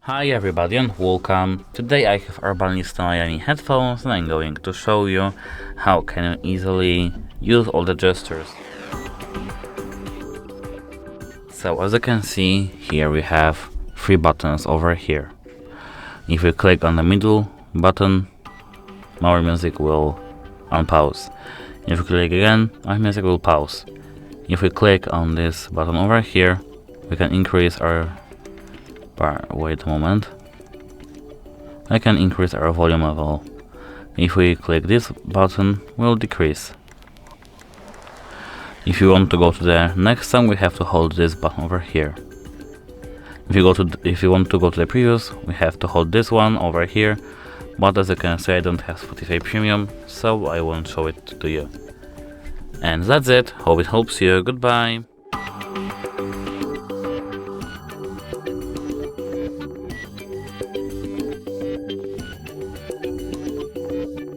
Hi everybody and welcome. Today I have Urbanista MIAMI headphones and I'm going to show you how can you easily use all the gestures. So as you can see, here we have 3 buttons over here. If you click on the middle button, our music will unpause. If you click again, our music will pause. If we click on this button over here, we can increase our wait a moment. I can increase our volume level. If we click this button, we'll decrease. If you want to go to the next song, we have to hold this button over here. If you want to go to the previous, we have to hold this one over here. But as you can see, I don't have Spotify Premium, so I won't show it to you. And that's it. Hope it helps you. Goodbye.